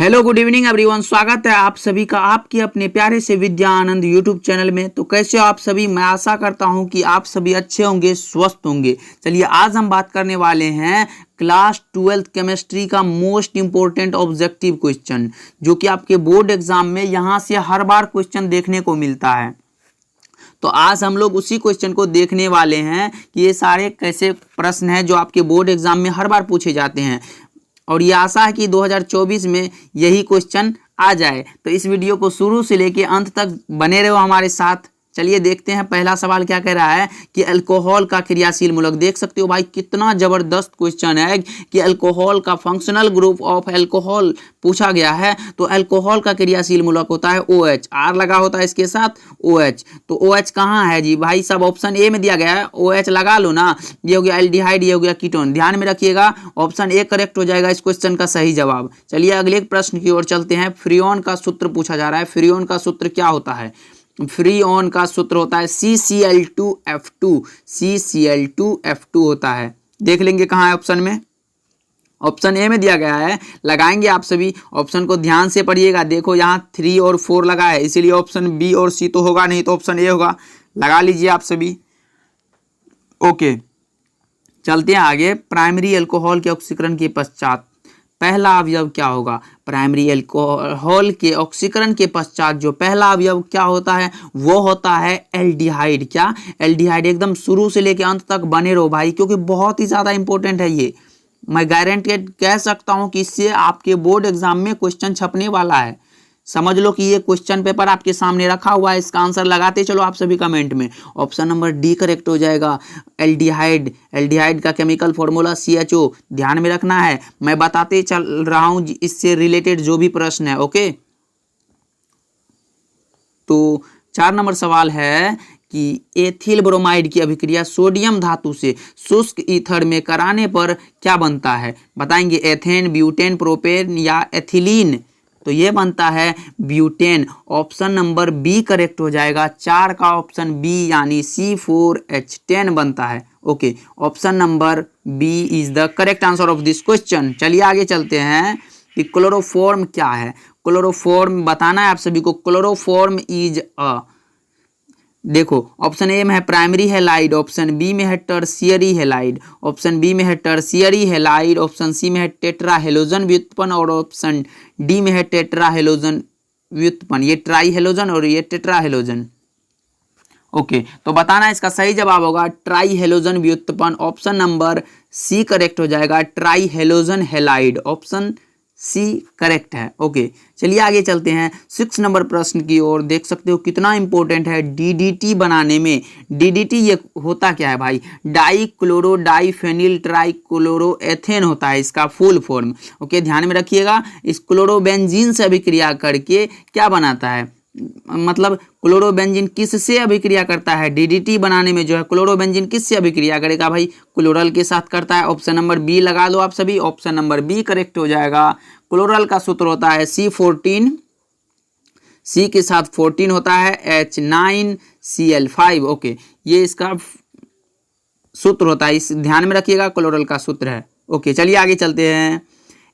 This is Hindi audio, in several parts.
हेलो गुड इवनिंग एवरीवन, स्वागत है आप सभी का आपके अपने प्यारे से विद्या आनंद यूट्यूब चैनल में। तो कैसे हो आप सभी? मैं आशा करता हूं कि आप सभी अच्छे होंगे, स्वस्थ होंगे। चलिए आज हम बात करने वाले हैं क्लास 12th केमिस्ट्री का मोस्ट इंपोर्टेंट ऑब्जेक्टिव क्वेश्चन, जो कि आपके बोर्ड एग्जाम में यहाँ से हर बार क्वेश्चन देखने को मिलता है। तो आज हम लोग उसी क्वेश्चन को देखने वाले हैं कि ये सारे कैसे प्रश्न हैं जो आपके बोर्ड एग्जाम में हर बार पूछे जाते हैं, और ये आशा है कि 2024 में यही क्वेश्चन आ जाए। तो इस वीडियो को शुरू से लेके अंत तक बने रहो हमारे साथ। चलिए देखते हैं पहला सवाल क्या कह रहा है कि अल्कोहल का क्रियाशील मूलक। देख सकते हो भाई कितना जबरदस्त क्वेश्चन है कि अल्कोहल का फंक्शनल ग्रुप ऑफ अल्कोहल पूछा गया है। तो अल्कोहल का क्रियाशील मूलक होता है OH, R लगा होता है इसके साथ OH। तो OH कहाँ है जी भाई? सब ऑप्शन ए में दिया गया है, OH लगा लो ना। ये हो गया एल्डिहाइड, ये हो गया कीटोन। ध्यान में रखिएगा, ऑप्शन ए करेक्ट हो जाएगा इस क्वेश्चन का सही जवाब। चलिए अगले प्रश्न की ओर चलते हैं। फ्रीऑन का सूत्र पूछा जा रहा है। फ्रीऑन का सूत्र क्या होता है? फ्रीऑन का सूत्र होता है CCl2F2। CCl2F2 होता है। देख लेंगे कहाँ है ऑप्शन में। ऑप्शन ए में दिया गया है, लगाएंगे आप सभी। ऑप्शन को ध्यान से पढ़िएगा। देखो यहाँ 3 और 4 लगा है, इसीलिए ऑप्शन बी और सी तो होगा नहीं, तो ऑप्शन ए होगा। लगा लीजिए आप सभी। ओके चलते हैं आगे। प्राइमरी अल्कोहल के ऑक्सीकरण के पश्चात पहला अवयव क्या होगा? प्राइमरी अल्कोहल के ऑक्सीकरण के पश्चात जो पहला अवयव क्या होता है वो होता है एल्डिहाइड। क्या? एल्डिहाइड। एकदम शुरू से लेकर अंत तक बने रहो भाई, क्योंकि बहुत ही ज्यादा इंपॉर्टेंट है ये। मैं गारंटेड कह सकता हूं कि इससे आपके बोर्ड एग्जाम में क्वेश्चन छपने वाला है। समझ लो कि ये क्वेश्चन पेपर आपके सामने रखा हुआ है, इसका आंसर लगाते चलो आप सभी कमेंट में। ऑप्शन नंबर डी करेक्ट हो जाएगा, एल्डिहाइड। एल्डिहाइड का केमिकल फॉर्मूला CHO। ध्यान में रखना है, मैं बताते चल रहा हूं इससे रिलेटेड जो भी प्रश्न है। ओके तो 4 नंबर सवाल है कि एथिल ब्रोमाइड की अभिक्रिया सोडियम धातु से शुष्क ईथर में कराने पर क्या बनता है? बताएंगे एथेन, ब्यूटेन, प्रोपेन या एथिलीन। तो ये बनता है butane. Option number B correct हो जाएगा। 4 का ऑप्शन बी यानी C4H10 बनता है। Okay option number B is the correct answer of this question. चलिए आगे चलते हैं कि क्लोरोफॉर्म क्या है। क्लोरोफॉर्म बताना है आप सभी को। क्लोरोफॉर्म इज अ, देखो ऑप्शन ए में है प्राइमरी हेलाइड, ऑप्शन बी में है टर्शियरी हेलाइड, ऑप्शन बी में है टर्शियरी हेलाइड, ऑप्शन सी में है टेट्रा हेलोजन व्युत्पन्न, और ऑप्शन डी में है टेट्रा हेलोजन व्युत्पन्न। ये ट्राई हेलोजन और ये टेट्रा हेलोजन। ओके तो बताना इसका सही जवाब होगा ट्राई हेलोजन व्युत्पन्न। ऑप्शन नंबर सी करेक्ट हो जाएगा, tri halogen halide. Option C correct है। ओके चलिए आगे चलते हैं 6 नंबर प्रश्न की ओर। देख सकते हो कितना इंपॉर्टेंट है DDT बनाने में। DDT ये होता क्या है भाई? Die chloro diphenyl try chloro ethane होता है इसका फुल फॉर्म। ओके ध्यान में रखिएगा। इस क्लोरोबेंजीन से अभिक्रिया करके क्या बनाता है? मतलब क्लोरोबेंजीन किससे अभिक्रिया करता है? DDT बनाने में जो है क्लोरोबेंजीन किससे अभिक्रिया करेगा भाई? क्लोरल के साथ करता है। ऑप्शन नंबर बी लगा लो आप सभी। ऑप्शन नंबर बी करेक्ट हो जाएगा। क्लोरल का सूत्र होता है C14, C के साथ 14 होता है H9Cl5। ओके ये इसका सूत्र होता है, इस ध्यान में रखिएगा, क्लोरल का सूत्र है। ओके चलिए आगे चलते हैं।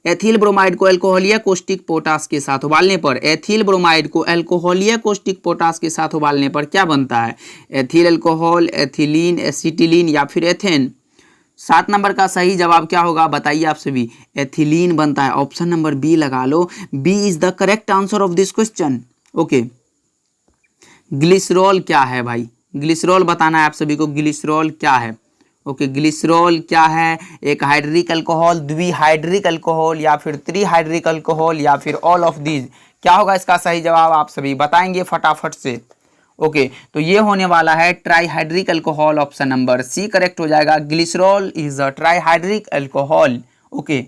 एथिल ब्रोमाइड को अल्कोहलीय कौस्टिक पोटास के साथ उबालने पर, एथिल ब्रोमाइड को अल्कोहलीय कौस्टिक पोटास के साथ उबालने पर क्या बनता है? एथिल अल्कोहल, एथिलीन, एसिटिलीन या फिर एथेन। 7 नंबर का सही जवाब क्या होगा बताइए आप सभी? एथिलीन बनता है। ऑप्शन नंबर बी लगा लो। B is the correct answer of this question. Okay glycerol क्या है भाई? ग्लिसरॉल बताना है आप सभी को। ग्लिसरॉल क्या है? ओके ग्लिसरॉल क्या है? एक हाइड्रिक अल्कोहल, द्विहाइड्रिक अल्कोहल या फिर त्रिहाइड्रिक अल्कोहल या फिर ऑल ऑफ दीज। क्या होगा इसका सही जवाब? आप सभी बताएंगे फटाफट से। ओके तो ये होने वाला है trihydric alcohol. Option number C correct हो जाएगा। Glycerol is a trihydric alcohol. Okay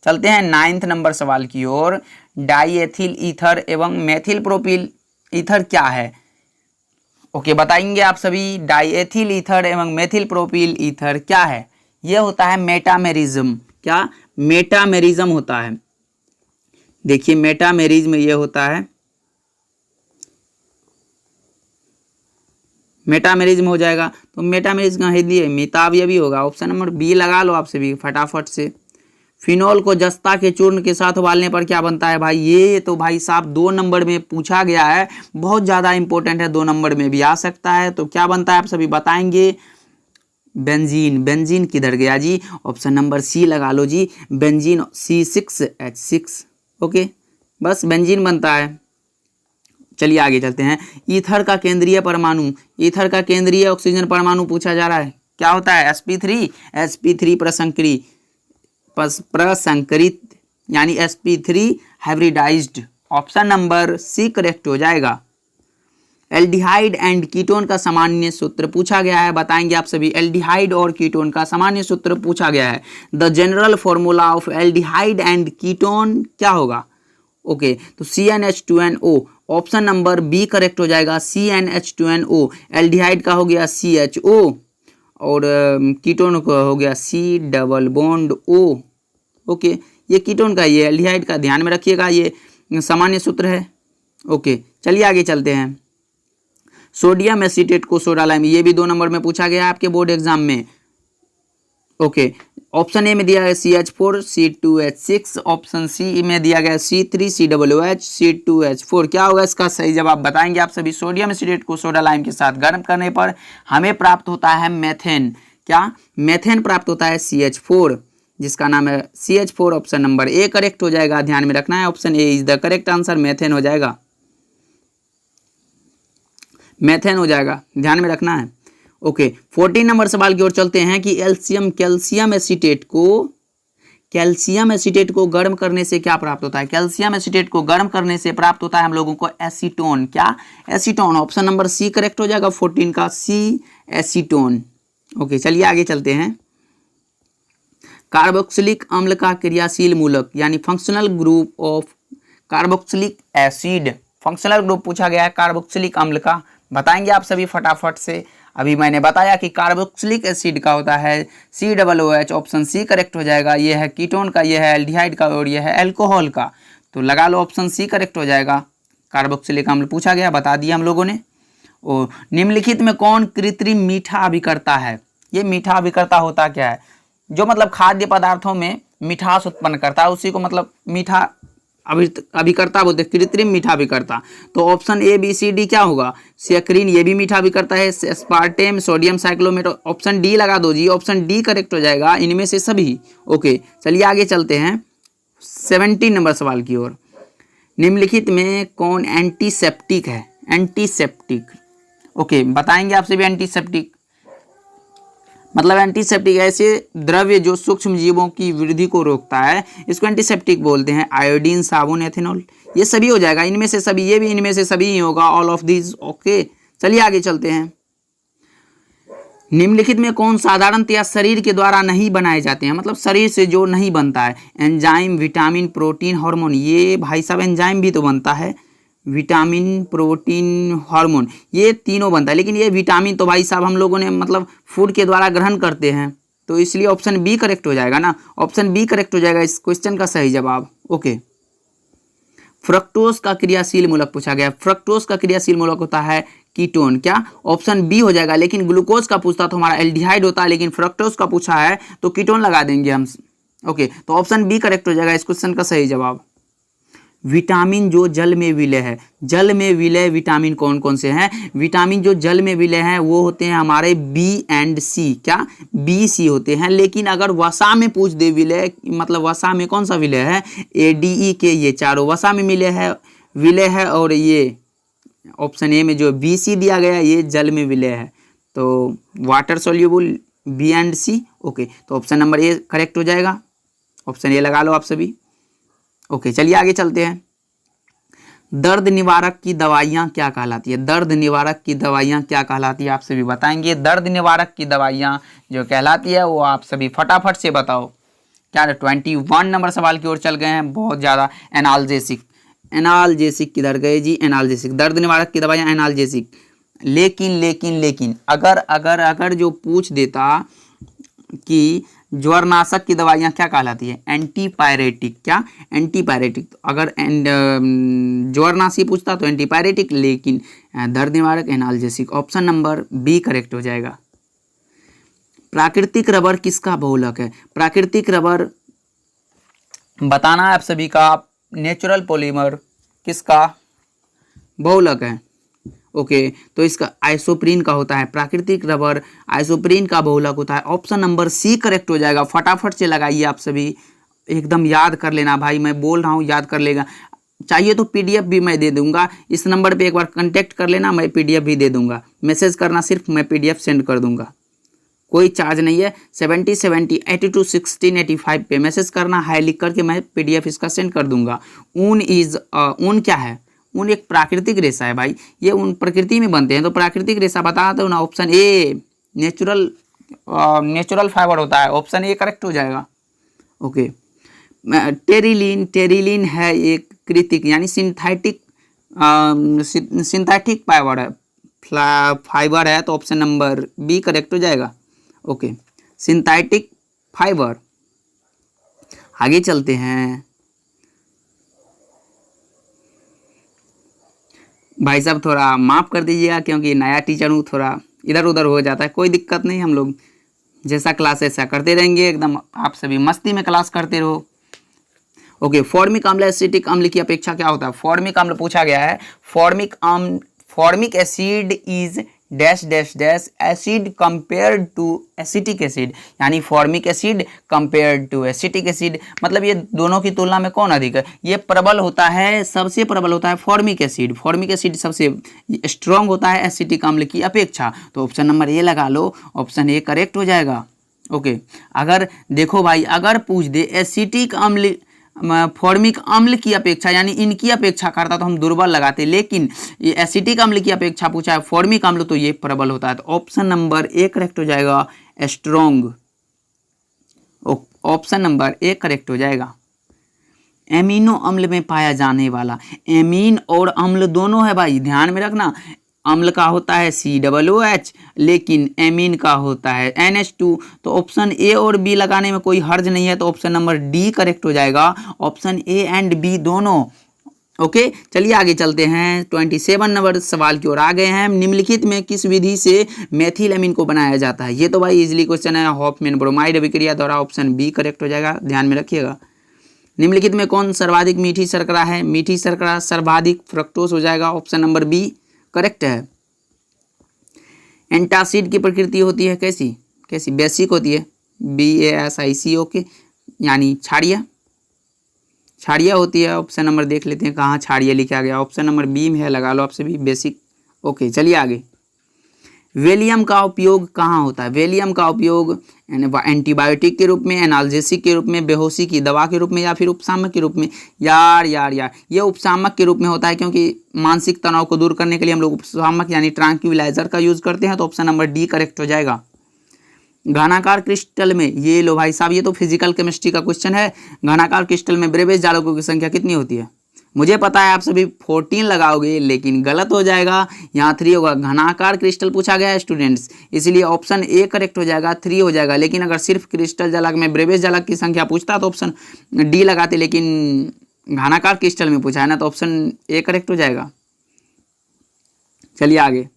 चलते हैं 9th नंबर सवाल की ओर। डाईएथिल ईथर एवं मेथिल प्रोपिल ईथर क्या है? ओके बताएंगे आप सभी। डाईएथिल ईथर एवं मेथिल प्रोपिल ईथर क्या है? यह होता है मेटामेरिज्म। क्या? मेटामेरिज्म होता है। देखिए मेटामेरिज्म ये होता है, मेटामेरिज्म हो जाएगा। तो मेटामेरिज्म का हिंदी में मितावयवी होगा। ऑप्शन नंबर बी लगा लो आप सभी फटाफट से। फिनोल को जस्ता के चूर्ण के साथ उबालने पर क्या बनता है भाई? ये तो भाई साहब 2 नंबर में पूछा गया है, बहुत ज़्यादा इंपॉर्टेंट है, 2 नंबर में भी आ सकता है। तो क्या बनता है आप सभी बताएंगे? बेंजीन। बेंजीन किधर गया जी? ऑप्शन नंबर सी लगा लो जी, बेंजीन C6H6। ओके, बस बेंजीन बनता है। चलिए आगे चलते हैं। ईथर का केंद्रीय परमाणु, ईथर का केंद्रीय ऑक्सीजन परमाणु पूछा जा रहा है, क्या होता है? sp3 प्रसंकरित यानी sp3 hybridized. Option number C correct हो जाएगा। एल्डिहाइड एंड कीटोन का सामान्य सूत्र पूछा गया है, बताएंगे आप सभी। एल्डिहाइड और कीटोन का सामान्य सूत्र पूछा गया है। The general formula of aldehyde and ketone क्या होगा? ओके, तो CnH2nO। Option number B correct हो जाएगा, CnH2nO। एल्डिहाइड का हो गया CHO और कीटोन का हो गया C double bond O। Okay, ये कीटोन का, ये एल्डिहाइड का, ध्यान में रखिएगा, ये सामान्य सूत्र है। ओके, चलिए आगे चलते हैं। सोडियम एसीटेट को सोडा लाइम, ये भी 2 नंबर में पूछा गया है आपके बोर्ड एग्जाम में। ओके, ऑप्शन ए में दिया गया CH4 C2H6, ऑप्शन सी में दिया गया C3 COOH C2H4। क्या होगा इसका सही जवाब बताएंगे आप सभी। सोडियम एसीटेट को सोडा लाइम के साथ गर्म करने पर हमें प्राप्त होता है मेथेन। क्या? मेथेन प्राप्त होता है CH4, जिसका नाम है CH4। Option number A correct हो जाएगा, ध्यान में रखना है, option A is the correct answer, methane हो जाएगा, मेथेन हो जाएगा, ध्यान में रखना है। ओके, 14 नंबर सवाल की ओर चलते हैं कि कैल्शियम एसीटेट को गर्म करने से क्या प्राप्त होता है? कैल्शियम एसीटेट को गर्म करने से प्राप्त होता है हम लोगों को एसीटोन। क्या? Acetone. Option number C correct हो जाएगा, 14 का C एसीटोन। ओके, चलिए आगे चलते हैं। कार्बोक्सिलिक अम्ल का क्रियाशील मूलक यानी functional group of carboxylic acid, functional group पूछा गया है कार्बोक्सिलिक अम्ल का, बताएंगे आप सभी फटाफट से। अभी मैंने बताया कि कार्बोक्सिलिक एसिड का होता है COOH, ऑप्शन सी करेक्ट हो जाएगा। ये है कीटोन का, ये है एल्डिहाइड का और ये है अल्कोहल का, तो लगा लो ऑप्शन सी करेक्ट हो जाएगा। कार्बोक्सिलिक अम्ल पूछा गया, बता दिया हम लोगों ने। और निम्नलिखित में कौन कृत्रिम मीठा अभिकर्ता है? ये मीठा अभिकर्ता होता क्या है? जो मतलब खाद्य पदार्थों में मिठास उत्पन्न करता है, उसी को मतलब मीठा अभिकर्ता बोलते हैं, कृत्रिम मीठा अभिकर्ता। तो option A B C D क्या होगा? सेक्रिन, ये भी मीठा अभिकर्ता है। Aspartame, sodium cyclamate, option D लगा दो जी, ऑप्शन डी करेक्ट हो जाएगा, इनमें से सभी। ओके, चलिए आगे चलते हैं 17 नंबर सवाल की ओर। निम्नलिखित में कौन एंटीसेप्टिक है? एंटीसेप्टिक, ओके, बताएंगे आपसे भी। एंटीसेप्टिक मतलब एंटीसेप्टिक ऐसे द्रव्य जो सूक्ष्म जीवों की वृद्धि को रोकता है, इसको एंटीसेप्टिक बोलते हैं। आयोडीन, साबुन, एथेनॉल, ये सभी हो जाएगा, इनमें से सभी, ये भी इनमें से सभी ही होगा, ऑल ऑफ दीज। ओके, चलिए आगे चलते हैं। निम्नलिखित में कौन साधारणतया शरीर के द्वारा नहीं बनाए जाते हैं, मतलब शरीर से जो नहीं बनता है? Enzyme, vitamin, protein, hormone. ये भाई साहब एंजाइम भी तो बनता है, विटामिन, प्रोटीन, हार्मोन, ये तीनों बनता है, लेकिन ये विटामिन तो भाई साहब हम लोगों ने मतलब फूड के द्वारा ग्रहण करते हैं, तो इसलिए ऑप्शन बी करेक्ट हो जाएगा ना, ऑप्शन बी करेक्ट हो जाएगा इस क्वेश्चन का सही जवाब। ओके, फ्रक्टोज का क्रियाशील मूलक पूछा गया। फ्रक्टोज का क्रियाशील मूलक होता है कीटोन। क्या? ऑप्शन बी हो जाएगा, लेकिन ग्लूकोज का पूछता तो हमारा एल्डिहाइड होता है, लेकिन फ्रक्टोज का पूछा है तो कीटोन लगा देंगे हम। ओके, तो ऑप्शन बी करेक्ट हो जाएगा इस क्वेश्चन का सही जवाब। विटामिन जो जल में विलय है, जल में विलय विटामिन कौन कौन से हैं? विटामिन जो जल में विलय हैं वो होते हैं हमारे बी एंड सी। क्या? बी सी होते हैं, लेकिन अगर वसा में पूछ दे विलय, मतलब वसा में कौन सा विलय है? ए डी ई के, ये चारों वसा में विलय है और ये ऑप्शन ए में जो बी सी दिया गया ये जल में विलय है, तो water soluble B and C. Okay, तो ऑप्शन नंबर ए करेक्ट हो जाएगा, ऑप्शन ए लगा लो आप सभी। ओके, चलिए आगे चलते हैं। दर्द निवारक की दवाइयाँ क्या कहलाती है? दर्द निवारक की दवाइयाँ क्या कहलाती है आप सभी बताएंगे। दर्द निवारक की दवाइयाँ जो कहलाती है वो आप सभी फटाफट से बताओ। क्या 21 नंबर सवाल की ओर चल गए हैं, बहुत ज़्यादा। एनाल्जेसिक किधर गए जी? एनाल्जेसिक, दर्द निवारक की दवाइयाँ एनाल्जेसिक। लेकिन अगर जो पूछ देता कि ज्वरनाशक की दवाइयाँ क्या कहलाती है? एंटीपायरेटिक। क्या? एंटीपायरेटिक। तो अगर ज्वरनाशी पूछता तो एंटीपायरेटिक, लेकिन दर्द निवारक analgesic. Option number B correct हो जाएगा। प्राकृतिक रबर किसका बहुलक है? प्राकृतिक रबर बताना है आप सभी का नेचुरल पॉलीमर किसका बहुलक है। ओके तो इसका आइसोप्रीन का होता है, प्राकृतिक रबर आइसोप्रीन का बहुलक होता है। ऑप्शन नंबर सी करेक्ट हो जाएगा। फटाफट से लगाइए आप सभी, एकदम याद कर लेना भाई, मैं बोल रहा हूँ याद कर लेगा। चाहिए तो पीडीएफ भी मैं दे दूंगा, इस नंबर पे एक बार कांटेक्ट कर लेना, मैं पीडीएफ भी दे दूंगा। मैसेज करना सिर्फ, मैं पीडीएफ सेंड कर दूंगा, कोई चार्ज नहीं है। 70 82 16 85 पे मैसेज करना, हाई लिख करके मैं पीडीएफ इसका सेंड कर दूंगा। ऊन क्या है? ऊन एक प्राकृतिक रेशा है भाई, ये ऊन प्रकृति में बनते हैं, तो प्राकृतिक रेशा बता दो ना। ऑप्शन ए नेचुरल फाइबर होता है, ऑप्शन ए करेक्ट हो जाएगा। ओके टेरिलीन है एक कृत्रिम यानी सिंथेटिक फाइबर है, तो ऑप्शन नंबर बी करेक्ट हो जाएगा। Okay synthetic fibre. आगे चलते हैं भाई साहब, थोड़ा माफ़ कर दीजिएगा क्योंकि नया टीचर हूँ, थोड़ा इधर उधर हो जाता है, कोई दिक्कत नहीं, हम लोग जैसा क्लास ऐसा करते रहेंगे, एकदम आप सभी मस्ती में क्लास करते रहो। ओके फॉर्मिक अम्ल एसिटिक अम्ल की अपेक्षा क्या होता है? फॉर्मिक अम्ल पूछा गया है। Formic acid is dash dash dash acid compared to acetic acid, यानी formic acid compared to acetic acid, मतलब ये दोनों की तुलना में कौन अधिक है? ये प्रबल होता है, सबसे प्रबल होता है फॉर्मिक एसिड। फॉर्मिक एसिड सबसे स्ट्रॉन्ग होता है एसिटिक अम्ल की अपेक्षा, तो ऑप्शन नंबर ए लगा लो, ऑप्शन ए करेक्ट हो जाएगा। ओके अगर देखो भाई, अगर पूछ दे एसिटिक अम्ल फॉर्मिक अम्ल की अपेक्षा यानी इनकी अपेक्षा करता तो हम दुर्बल लगाते, लेकिन ये एसिटिक अम्ल की अपेक्षा पूछा है फॉर्मिक अम्ल, तो ये प्रबल होता है, तो ऑप्शन नंबर ए करेक्ट हो जाएगा, strong. Option number A correct हो जाएगा। एमिनो अम्ल में पाया जाने वाला, एमीन और अम्ल दोनों है भाई, ध्यान में रखना। अम्ल का होता है COOH, लेकिन एमीन का होता है NH2, तो ऑप्शन ए और बी लगाने में कोई हर्ज नहीं है, तो ऑप्शन नंबर डी करेक्ट हो जाएगा, ऑप्शन ए एंड बी दोनों। ओके चलिए आगे चलते हैं, 27 नंबर सवाल की ओर आ गए हैं। निम्नलिखित में किस विधि से मेथिल एमीन को बनाया जाता है? ये तो भाई इजिली क्वेश्चन है, हॉफमैन ब्रोमाइड अभिक्रिया द्वारा, ऑप्शन बी करेक्ट हो जाएगा, ध्यान में रखिएगा। निम्नलिखित में कौन सर्वाधिक मीठी शर्करा है? मीठी शर्करा सर्वाधिक फ्रक्टोज हो जाएगा, ऑप्शन नंबर बी करेक्ट है। एंटासिड की प्रकृति होती है कैसी बेसिक होती है, BASIC ओके, यानी क्षारीय होती है। ऑप्शन नंबर देख लेते हैं कहाँ क्षारीय लिखा गया, ऑप्शन नंबर बी में है, लगा लो आपसे भी बेसिक। ओके चलिए आगे, वेलियम का उपयोग कहाँ होता है? वेलियम का उपयोग एंटीबायोटिक के रूप में, एनाल्जेसिक के रूप में, बेहोशी की दवा के रूप में, या फिर उपशामक के रूप में? यार ये उपशामक के रूप में होता है, क्योंकि मानसिक तनाव को दूर करने के लिए हम लोग उपशामक यानी ट्रैंक्विलाइजर का यूज करते हैं, तो ऑप्शन नंबर डी करेक्ट हो जाएगा। घनाकार क्रिस्टल में, ये लो भाई साहब, ये तो फिजिकल केमिस्ट्री का क्वेश्चन है। घनाकार क्रिस्टल में ब्रेबेज जालकों की संख्या कितनी होती है? मुझे पता है आप सभी 14 लगाओगे, लेकिन गलत हो जाएगा, यहाँ 3 होगा। घनाकार क्रिस्टल पूछा गया है स्टूडेंट्स, इसलिए ऑप्शन ए करेक्ट हो जाएगा, 3 हो जाएगा। लेकिन अगर सिर्फ क्रिस्टल जालक में ब्रेबेज जालक की संख्या पूछता तो ऑप्शन डी लगाते, लेकिन घनाकार क्रिस्टल में पूछा है ना, तो ऑप्शन ए करेक्ट हो जाएगा। चलिए आगे,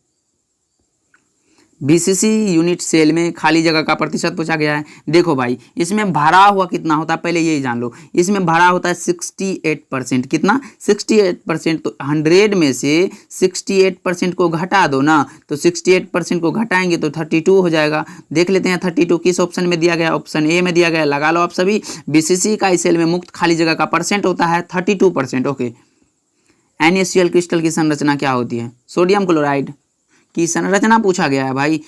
BCC यूनिट सेल में खाली जगह का प्रतिशत पूछा गया है। देखो भाई, इसमें भरा हुआ कितना होता है पहले यही जान लो। इसमें भरा होता है 68%, कितना? 68%। तो 100 में से 68% को घटा दो ना, तो 68% को घटाएंगे तो 32 हो जाएगा। देख लेते हैं 32 किस ऑप्शन में दिया गया, ऑप्शन ए में दिया गया, लगा लो आप सभी। BCC का सेल में मुक्त खाली जगह का परसेंट होता है 32%। ओके NaCl क्रिस्टल की संरचना क्या होती है? सोडियम क्लोराइड की संरचना पूछा गया है भाई।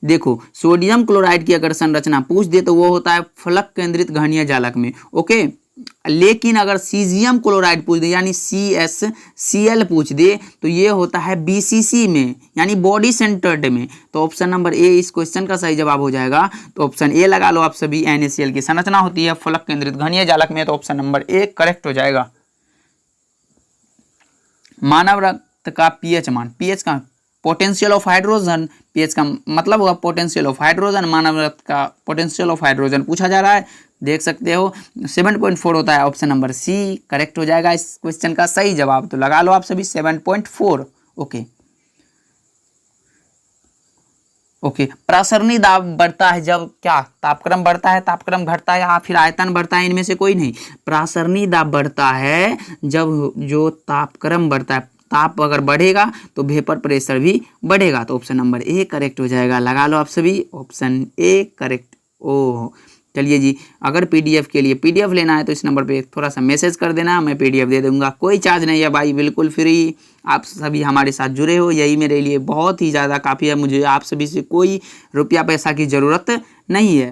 देखो सोडियम क्लोराइड की अगर संरचना पूछ दे तो वो होता है फलक केंद्रित घनीय जालक में, ओके। लेकिन अगर सीजियम क्लोराइड पूछ दे यानी CsCl पूछ दे तो ये होता है BCC में यानी बॉडी सेंटर्ड में, तो ऑप्शन नंबर ए इस क्वेश्चन का सही जवाब हो जाएगा। तो ऑप्शन ए लगा लो आप सभी। NaCl की संरचना होती है फलक केंद्रित घनीय जालक में, तो ऑप्शन नंबर ए करेक्ट हो जाएगा। मानव रक्त का पीएच मान, पीएच का पोटेंशियल ऑफ हाइड्रोजन, पीएच का मतलब होगा पोटेंशियल ऑफ हाइड्रोजन, मानव रक्त का पोटेंशियल ऑफ हाइड्रोजन पूछा जा रहा है, देख सकते हो 7.4 होता है, ऑप्शन नंबर सी करेक्ट हो जाएगा इस क्वेश्चन का सही जवाब। तो लगा लो आप सभी 7.4। ओके ओके, प्रसरणी दाब बढ़ता है जब क्या तापक्रम बढ़ता है, तापक्रम घटता है या फिर आयतन बढ़ता है, इनमें से कोई नहीं। प्रसरणी दाब बढ़ता है जब जो तापक्रम बढ़ता है, ताप अगर बढ़ेगा तो वेपर प्रेशर भी बढ़ेगा। तो ऑप्शन नंबर ए करेक्ट हो जाएगा। लगा लो आप सभी, ऑप्शन ए करेक्ट। ओह चलिए जी, अगर पीडीएफ के लिए पीडीएफ लेना है तो इस नंबर पे थोड़ा सा मैसेज कर देना, मैं पीडीएफ दे दूंगा। कोई चार्ज नहीं है भाई, बिल्कुल फ्री। आप सभी हमारे साथ जुड़े हो, यही मेरे लिए बहुत ही ज़्यादा काफ़ी है। मुझे आप सभी से कोई रुपया पैसा की ज़रूरत नहीं है।